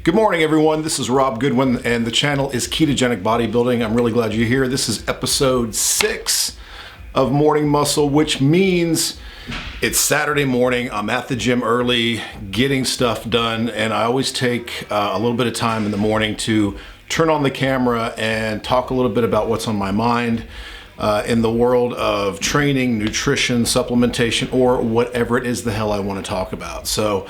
Good morning, everyone. This is Rob Goodwin, and the channel is Ketogenic Bodybuilding. I'm really glad you're here. This is episode 6 of Morning Muscle, which means it's Saturday morning. I'm at the gym early, getting stuff done, and I always take a little bit of time in the morning to turn on the camera and talk a little bit about what's on my mind in the world of training, nutrition, supplementation, or whatever it is the hell I want to talk about. So,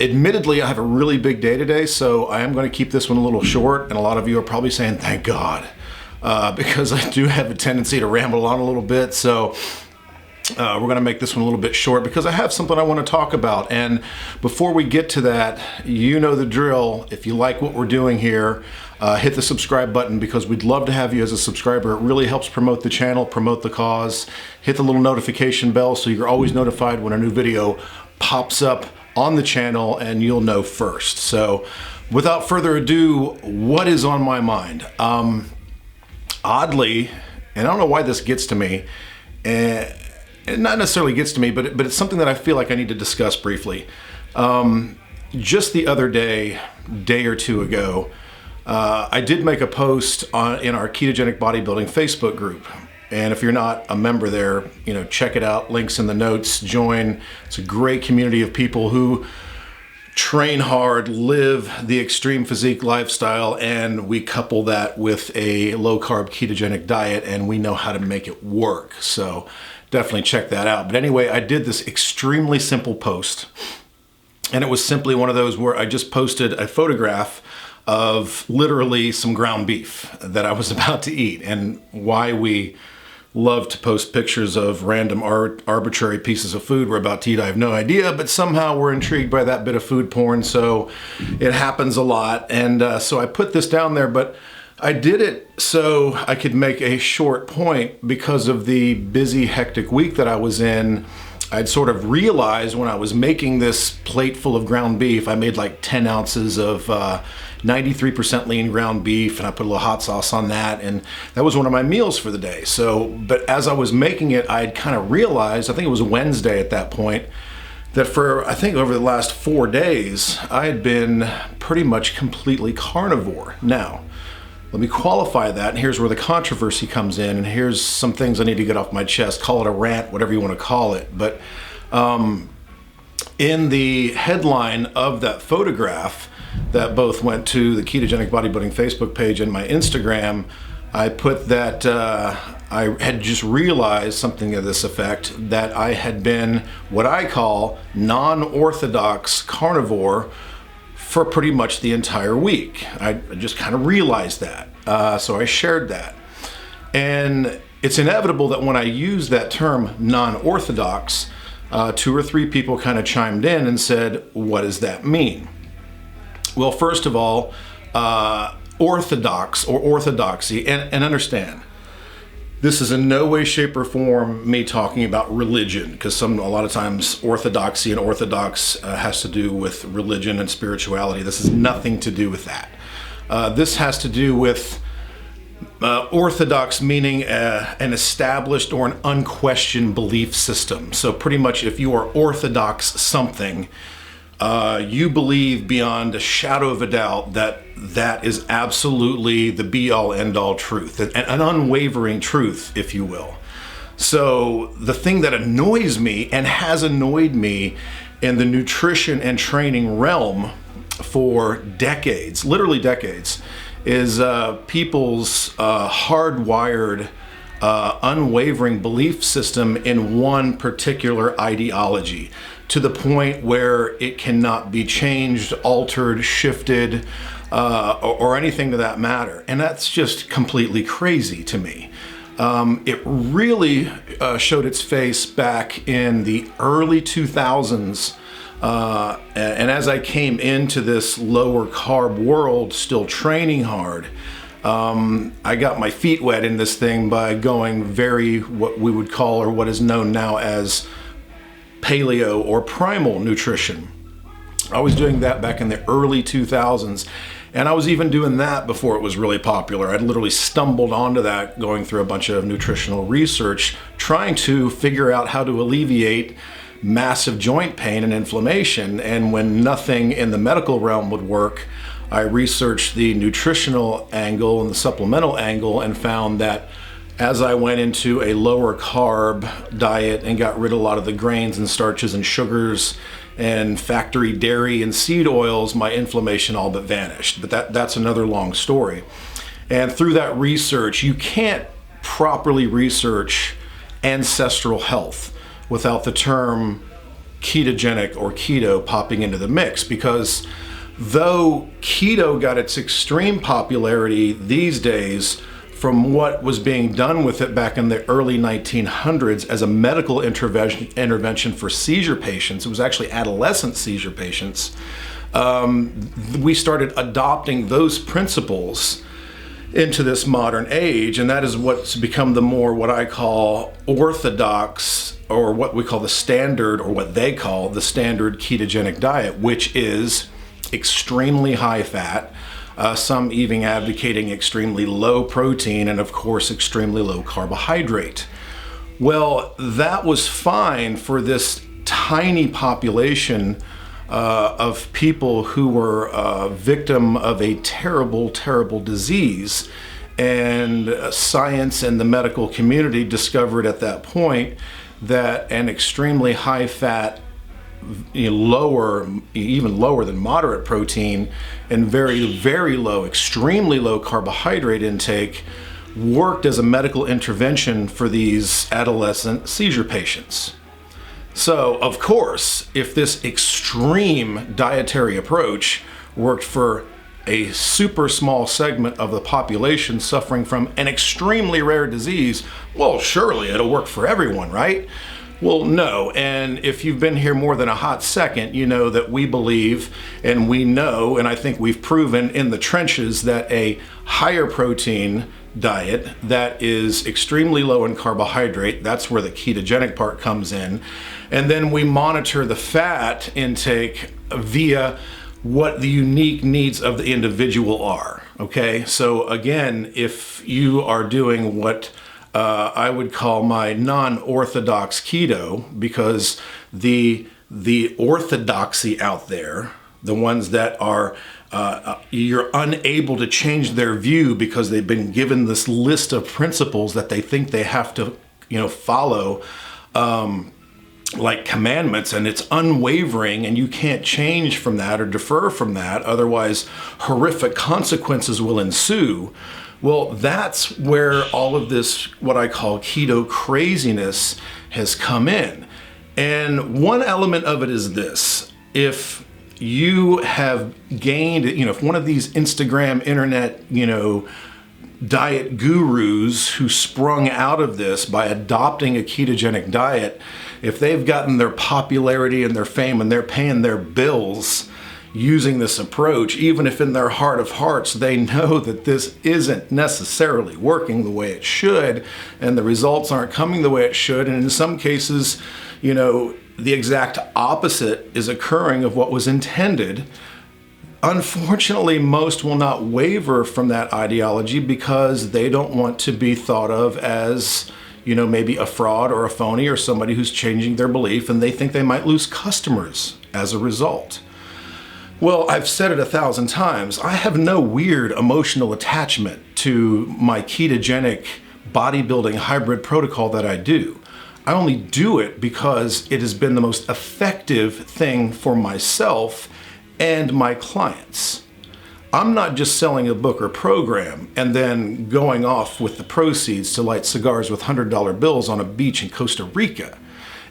admittedly, I have a really big day today, so I am going to keep this one a little short, and a lot of you are probably saying, thank God, because I do have a tendency to ramble on a little bit, so we're going to make this one a little bit short because I have something I want to talk about. And before we get to that, you know the drill. If you like what we're doing here, hit the subscribe button because we'd love to have you as a subscriber. It really helps promote the channel, promote the cause. Hit the little notification bell so you're always notified when a new video pops up on the channel and you'll know first. So without further ado, what is on my mind? Oddly, and I don't know why this gets to me, and it not necessarily gets to me, but it's something that I feel like I need to discuss briefly. Just the other day or two ago, I did make a post in our Ketogenic Bodybuilding Facebook group. And if you're not a member there, check it out. Links in the notes. Join. It's a great community of people who train hard, live the extreme physique lifestyle, and we couple that with a low-carb ketogenic diet, and we know how to make it work. So definitely check that out. But anyway, I did this extremely simple post, and it was simply one of those where I just posted a photograph of literally some ground beef that I was about to eat. And why we love to post pictures of random arbitrary pieces of food we're about to eat, I have no idea, but somehow we're intrigued by that bit of food porn, so it happens a lot. And so I put this down there, but I did it so I could make a short point because of the busy, hectic week that I was in. I'd sort of realized when I was making this plate full of ground beef, I made like 10 ounces of 93% lean ground beef, and I put a little hot sauce on that, and that was one of my meals for the day. So, but as I was making it, I'd kind of realized, I think it was Wednesday at that point, that for, I think over the last 4 days, I had been pretty much completely carnivore. Now, let me qualify that, and here's where the controversy comes in, and here's some things I need to get off my chest. Call it a rant, whatever you want to call it. But in the headline of that photograph that both went to the Ketogenic Bodybuilding Facebook page and my Instagram, I put that I had just realized something of this effect, that I had been what I call non-orthodox carnivore for pretty much the entire week. I just kind of realized that. So I shared that. And it's inevitable that when I use that term non-orthodox, 2 or 3 people kind of chimed in and said, what does that mean? Well, first of all, orthodox or orthodoxy, and understand, this is in no way, shape, or form me talking about religion, because a lot of times orthodoxy and orthodox has to do with religion and spirituality. This has nothing to do with that. This has to do with orthodox meaning an established or an unquestioned belief system. So pretty much if you are orthodox something, you believe beyond a shadow of a doubt that that is absolutely the be-all, end-all truth, an unwavering truth, if you will. So the thing that annoys me and has annoyed me in the nutrition and training realm for decades, literally decades, is people's hardwired, unwavering belief system in one particular ideology, to the point where it cannot be changed, altered, shifted, or anything to that matter. And that's just completely crazy to me. It really showed its face back in the early 2000s. And as I came into this lower carb world, still training hard, I got my feet wet in this thing by going very, what we would call, or what is known now as, paleo or primal nutrition. I was doing that back in the early 2000s, and I was even doing that before it was really popular. I'd literally stumbled onto that going through a bunch of nutritional research, trying to figure out how to alleviate massive joint pain and inflammation. And when nothing in the medical realm would work, I researched the nutritional angle and the supplemental angle and found that as I went into a lower carb diet and got rid of a lot of the grains and starches and sugars and factory dairy and seed oils, my inflammation all but vanished. But that's another long story. And through that research, you can't properly research ancestral health without the term ketogenic or keto popping into the mix, because though keto got its extreme popularity these days from what was being done with it back in the early 1900s as a medical intervention for seizure patients, it was actually adolescent seizure patients, we started adopting those principles into this modern age, and that is what's become the more what I call orthodox, or what we call the standard, or what they call the standard ketogenic diet, which is extremely high fat, some even advocating extremely low protein, and of course extremely low carbohydrate. Well, that was fine for this tiny population of people who were a victim of a terrible, terrible disease. And science and the medical community discovered at that point that an extremely high fat, lower, even lower than moderate protein, and very, very low, extremely low carbohydrate intake worked as a medical intervention for these adolescent seizure patients. So, of course, if this extreme dietary approach worked for a super small segment of the population suffering from an extremely rare disease, well, surely it'll work for everyone, right? Well, no. And if you've been here more than a hot second, you know that we believe, and we know, and I think we've proven in the trenches, that a higher protein diet that is extremely low in carbohydrate, that's where the ketogenic part comes in. And then we monitor the fat intake via what the unique needs of the individual are. Okay, so again, if you are doing what I would call my non-orthodox keto, because the orthodoxy out there, the ones that are you're unable to change their view because they've been given this list of principles that they think they have to, follow, like commandments, and it's unwavering, and you can't change from that or defer from that, otherwise horrific consequences will ensue. Well, that's where all of this, what I call keto craziness, has come in. And one element of it is this: if you have gained, if one of these Instagram, internet, diet gurus who sprung out of this by adopting a ketogenic diet, if they've gotten their popularity and their fame and they're paying their bills using this approach, even if in their heart of hearts they know that this isn't necessarily working the way it should, and the results aren't coming the way it should, and in some cases, the exact opposite is occurring of what was intended, unfortunately, most will not waver from that ideology because they don't want to be thought of as, maybe a fraud or a phony or somebody who's changing their belief, and they think they might lose customers as a result. Well, I've said it 1,000 times. I have no weird emotional attachment to my ketogenic bodybuilding hybrid protocol that I do. I only do it because it has been the most effective thing for myself and my clients. I'm not just selling a book or program and then going off with the proceeds to light cigars with $100 bills on a beach in Costa Rica.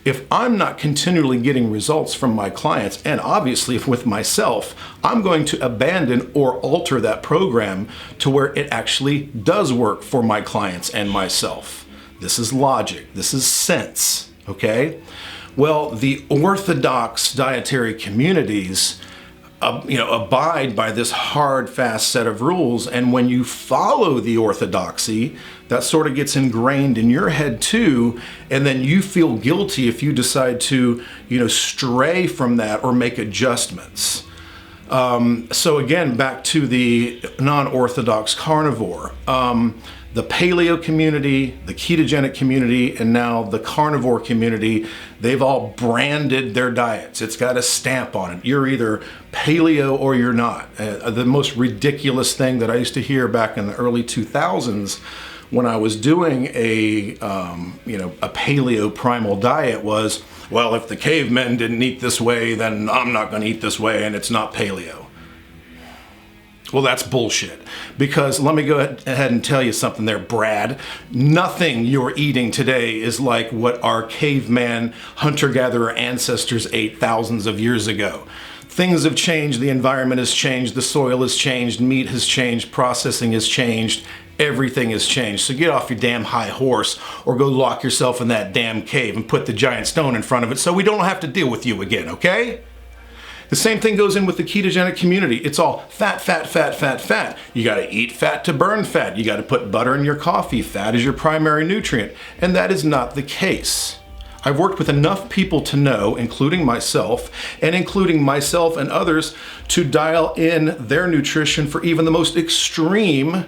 If I'm not continually getting results from my clients, and obviously with myself, I'm going to abandon or alter that program to where it actually does work for my clients and myself. This is logic. This is sense, okay? Well, the orthodox dietary communities abide by this hard, fast set of rules. And when you follow the orthodoxy, that sort of gets ingrained in your head too. And then you feel guilty if you decide to, stray from that or make adjustments. So again, back to the non-orthodox carnivore. the paleo community, the ketogenic community, and now the carnivore community, they've all branded their diets. It's got a stamp on it. You're either paleo or you're not. The most ridiculous thing that I used to hear back in the early 2000s when I was doing a paleo primal diet was, well, if the cavemen didn't eat this way, then I'm not going to eat this way, and it's not paleo. Well, that's bullshit. Because let me go ahead and tell you something there, Brad. Nothing you're eating today is like what our caveman hunter-gatherer ancestors ate thousands of years ago. Things have changed, the environment has changed, the soil has changed, meat has changed, processing has changed, everything has changed. So get off your damn high horse or go lock yourself in that damn cave and put the giant stone in front of it so we don't have to deal with you again, okay? The same thing goes in with the ketogenic community. It's all fat, fat, fat, fat, fat. You gotta eat fat to burn fat. You gotta put butter in your coffee. Fat is your primary nutrient. And that is not the case. I've worked with enough people to know, including myself and others, to dial in their nutrition for even the most extreme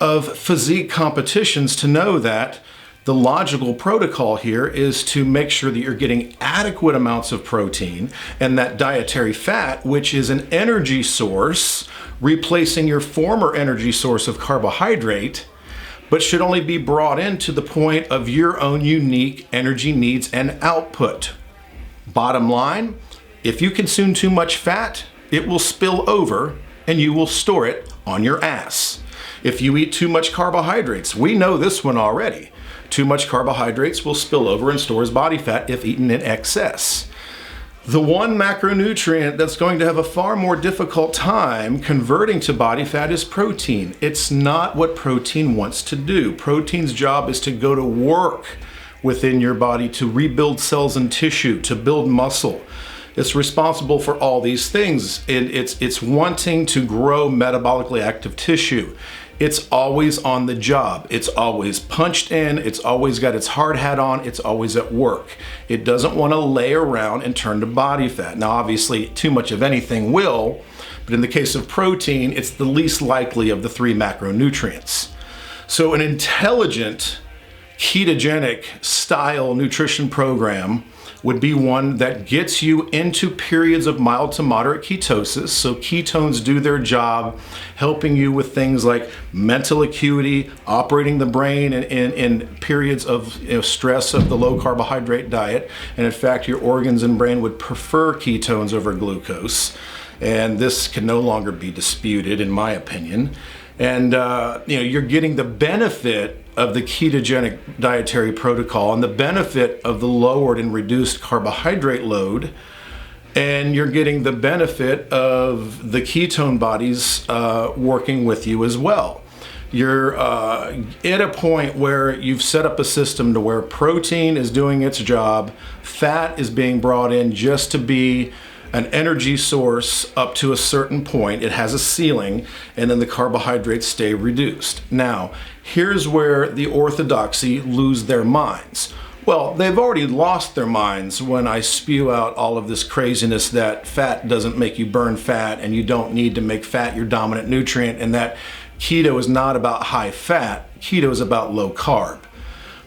of physique competitions to know that the logical protocol here is to make sure that you're getting adequate amounts of protein and that dietary fat, which is an energy source, replacing your former energy source of carbohydrate, but should only be brought in to the point of your own unique energy needs and output. Bottom line, if you consume too much fat, it will spill over and you will store it on your ass. If you eat too much carbohydrates, we know this one already. Too much carbohydrates will spill over and store as body fat if eaten in excess. The one macronutrient that's going to have a far more difficult time converting to body fat is protein. It's not what protein wants to do. Protein's job is to go to work within your body to rebuild cells and tissue, to build muscle. It's responsible for all these things. It's wanting to grow metabolically active tissue. It's always on the job. It's always punched in. It's always got its hard hat on. It's always at work. It doesn't want to lay around and turn to body fat. Now, obviously, too much of anything will, but in the case of protein, it's the least likely of the three macronutrients. So an intelligent ketogenic style nutrition program would be one that gets you into periods of mild to moderate ketosis. So ketones do their job helping you with things like mental acuity, operating the brain in periods of stress of the low carbohydrate diet. And in fact, your organs and brain would prefer ketones over glucose. And this can no longer be disputed, in my opinion. And you're getting the benefit of the ketogenic dietary protocol and the benefit of the lowered and reduced carbohydrate load, and you're getting the benefit of the ketone bodies working with you as well. You're at a point where you've set up a system to where protein is doing its job, fat is being brought in just to be an energy source up to a certain point. It has a ceiling, and then the carbohydrates stay reduced. Now, here's where the orthodoxy lose their minds. Well, they've already lost their minds when I spew out all of this craziness that fat doesn't make you burn fat and you don't need to make fat your dominant nutrient, and that keto is not about high fat, keto is about low carb.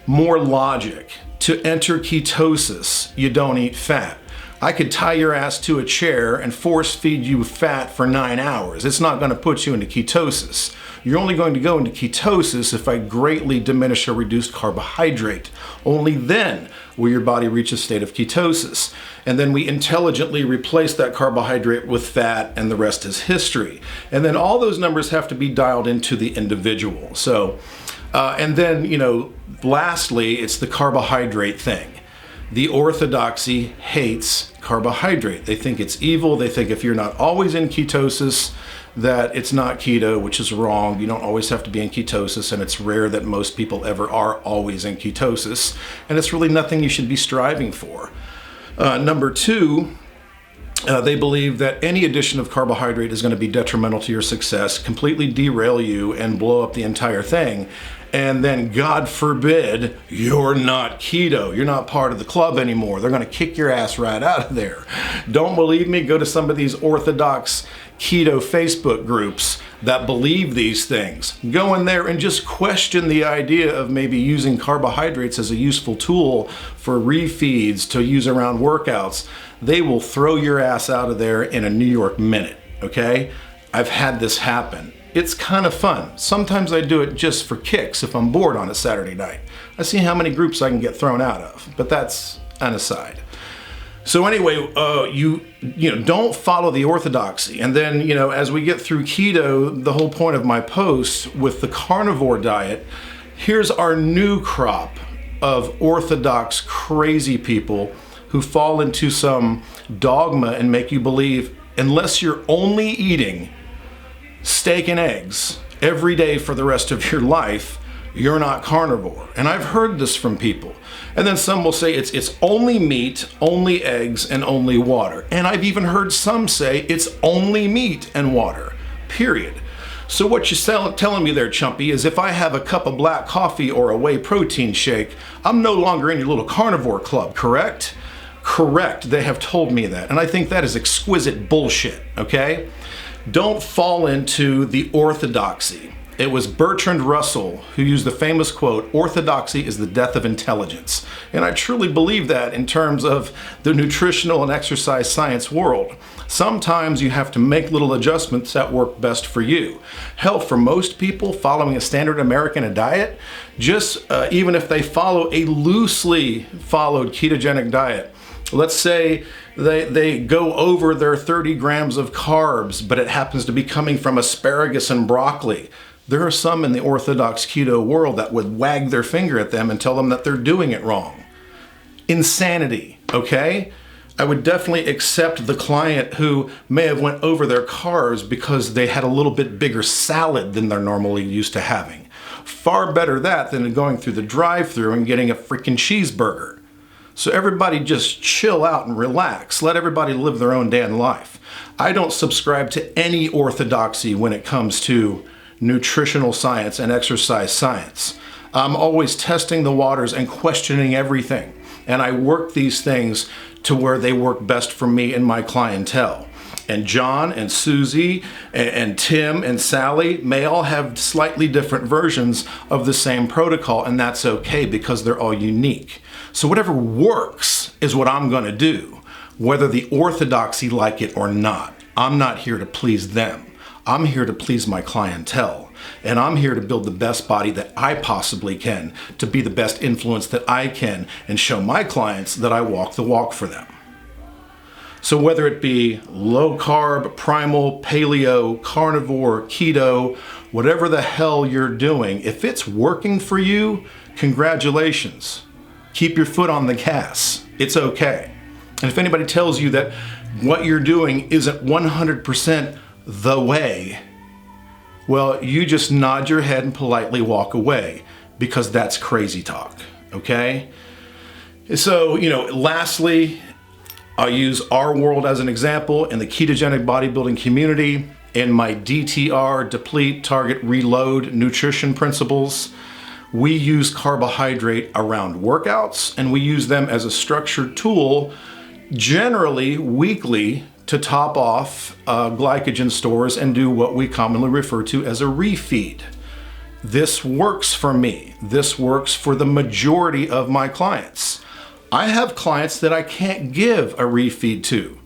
More logic. To enter ketosis, you don't eat fat. I could tie your ass to a chair and force feed you fat for 9 hours. It's not going to put you into ketosis. You're only going to go into ketosis if I greatly diminish or reduce carbohydrate. Only then will your body reach a state of ketosis. And then we intelligently replace that carbohydrate with fat, and the rest is history. And then all those numbers have to be dialed into the individual. So, and then, lastly, it's the carbohydrate thing. The orthodoxy hates carbohydrate. They think it's evil. They think if you're not always in ketosis, that it's not keto, which is wrong. You don't always have to be in ketosis, and it's rare that most people ever are always in ketosis, and it's really nothing you should be striving for. Number two, they believe that any addition of carbohydrate is going to be detrimental to your success, completely derail you, and blow up the entire thing. And then, God forbid, you're not keto. You're not part of the club anymore. They're going to kick your ass right out of there. Don't believe me? Go to some of these orthodox keto Facebook groups. that believe these things. Go in there and just question the idea of maybe using carbohydrates as a useful tool for refeeds to use around workouts. They will throw your ass out of there in a New York minute, okay? I've had this happen. It's kind of fun. Sometimes I do it just for kicks if I'm bored on a Saturday night. I see how many groups I can get thrown out of, but that's an aside. So anyway, you don't follow the orthodoxy. And then, as we get through keto, the whole point of my post with the carnivore diet, here's our new crop of orthodox crazy people who fall into some dogma and make you believe unless you're only eating steak and eggs every day for the rest of your life, you're not carnivore. And I've heard this from people. And then some will say it's only meat, only eggs, and only water. And I've even heard some say it's only meat and water, period. So what you're telling me there, Chumpy, is if I have a cup of black coffee or a whey protein shake, I'm no longer in your little carnivore club, correct? Correct. They have told me that. And I think that is exquisite bullshit, okay? Don't fall into the orthodoxy. It was Bertrand Russell who used the famous quote, "Orthodoxy is the death of intelligence." And I truly believe that in terms of the nutritional and exercise science world. Sometimes you have to make little adjustments that work best for you. Hell, for most people following a standard American diet, just even if they follow a loosely followed ketogenic diet, let's say they go over their 30 grams of carbs, but it happens to be coming from asparagus and broccoli. There are some in the orthodox keto world that would wag their finger at them and tell them that they're doing it wrong. Insanity, okay? I would definitely accept the client who may have went over their carbs because they had a little bit bigger salad than they're normally used to having. Far better that than going through the drive-thru and getting a freaking cheeseburger. So everybody just chill out and relax. Let everybody live their own damn life. I don't subscribe to any orthodoxy when it comes to nutritional science and exercise science. I'm always testing the waters and questioning everything. And I work these things to where they work best for me and my clientele. And John and Susie and Tim and Sally may all have slightly different versions of the same protocol, and that's okay because they're all unique. So whatever works is what I'm going to do, whether the orthodoxy like it or not. I'm not here to please them. I'm here to please my clientele, and I'm here to build the best body that I possibly can, to be the best influence that I can, and show my clients that I walk the walk for them. So whether it be low carb, primal, paleo, carnivore, keto, whatever the hell you're doing, if it's working for you, congratulations. Keep your foot on the gas. It's okay. And if anybody tells you that what you're doing isn't 100% the way, well, you just nod your head and politely walk away, because that's crazy talk, okay? So, lastly, I'll use our world as an example. In the ketogenic bodybuilding community, in my DTR, deplete, target, reload nutrition principles, we use carbohydrate around workouts, and we use them as a structured tool, generally weekly, to top off glycogen stores and do what we commonly refer to as a refeed. This works for me. This works for the majority of my clients. I have clients that I can't give a refeed to.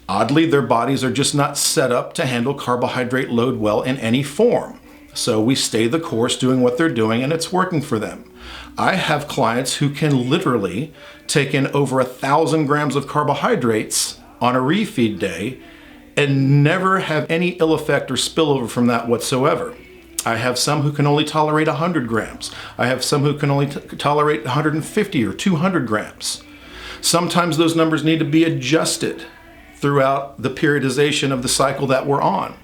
Oddly, their bodies are just not set up to handle carbohydrate load well in any form. So we stay the course doing what they're doing, and it's working for them. I have clients who can literally take in over 1,000 grams of carbohydrates on a refeed day and never have any ill effect or spillover from that whatsoever. I have some who can only tolerate 100 grams. I have some who can only tolerate 150 or 200 grams. Sometimes those numbers need to be adjusted throughout the periodization of the cycle that we're on.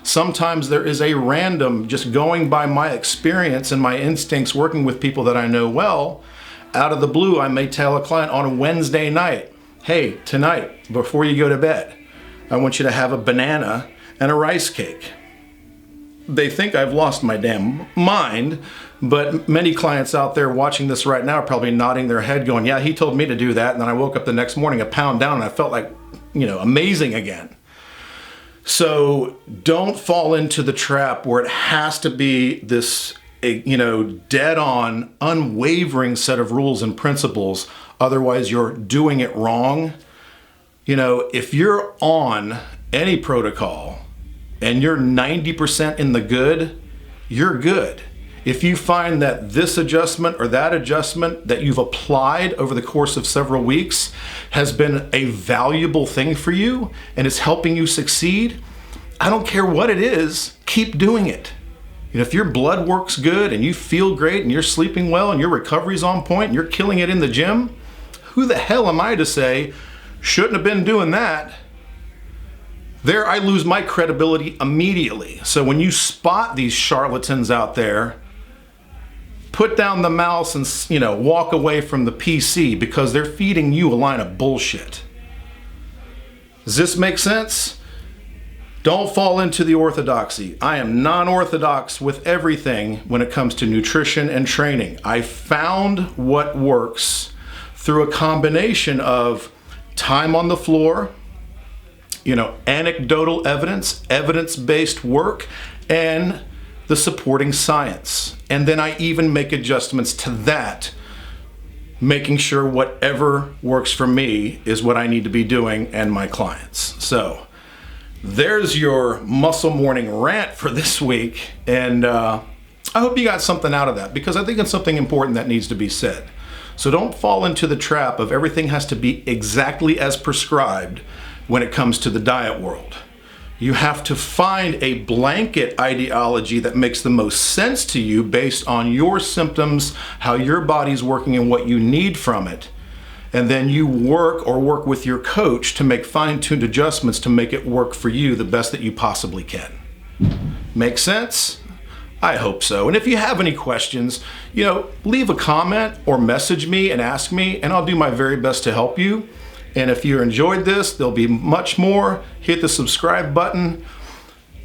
Sometimes there is a random, just going by my experience and my instincts working with people that I know well, out of the blue, I may tell a client on a Wednesday night, hey, tonight, before you go to bed, I want you to have a banana and a rice cake. They think I've lost my damn mind, but many clients out there watching this right now are probably nodding their head going, yeah, he told me to do that, and then I woke up the next morning a pound down and I felt like, amazing again. So don't fall into the trap where it has to be this, dead on, unwavering set of rules and principles. Otherwise, you're doing it wrong. If you're on any protocol and you're 90% in the good, you're good. If you find that this adjustment or that adjustment that you've applied over the course of several weeks has been a valuable thing for you and is helping you succeed, I don't care what it is, keep doing it. If your blood works good and you feel great and you're sleeping well and your recovery's on point and you're killing it in the gym, who the hell am I to say, shouldn't have been doing that? There, I lose my credibility immediately. So when you spot these charlatans out there, put down the mouse and, walk away from the PC because they're feeding you a line of bullshit. Does this make sense? Don't fall into the orthodoxy. I am non-orthodox with everything when it comes to nutrition and training. I found what works through a combination of time on the floor, anecdotal evidence, evidence-based work, and the supporting science. And then I even make adjustments to that, making sure whatever works for me is what I need to be doing and my clients. So there's your muscle morning rant for this week. And I hope you got something out of that, because I think it's something important that needs to be said. So don't fall into the trap of everything has to be exactly as prescribed when it comes to the diet world. You have to find a blanket ideology that makes the most sense to you based on your symptoms, how your body's working and what you need from it. And then you work with your coach to make fine-tuned adjustments to make it work for you the best that you possibly can. Make sense? I hope so. And if you have any questions, leave a comment or message me and ask me, and I'll do my very best to help you. And if you enjoyed this, there'll be much more. Hit the subscribe button.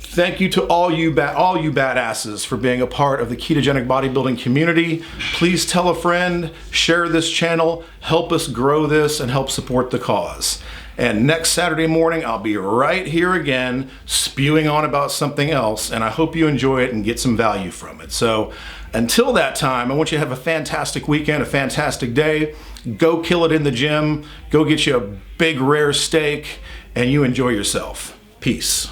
Thank you to all you badasses for being a part of the ketogenic bodybuilding community. Please tell a friend, share this channel, help us grow this and help support the cause. And next Saturday morning, I'll be right here again, spewing on about something else, and I hope you enjoy it and get some value from it. So until that time, I want you to have a fantastic weekend, a fantastic day. Go kill it in the gym, go get you a big rare steak, and you enjoy yourself. Peace.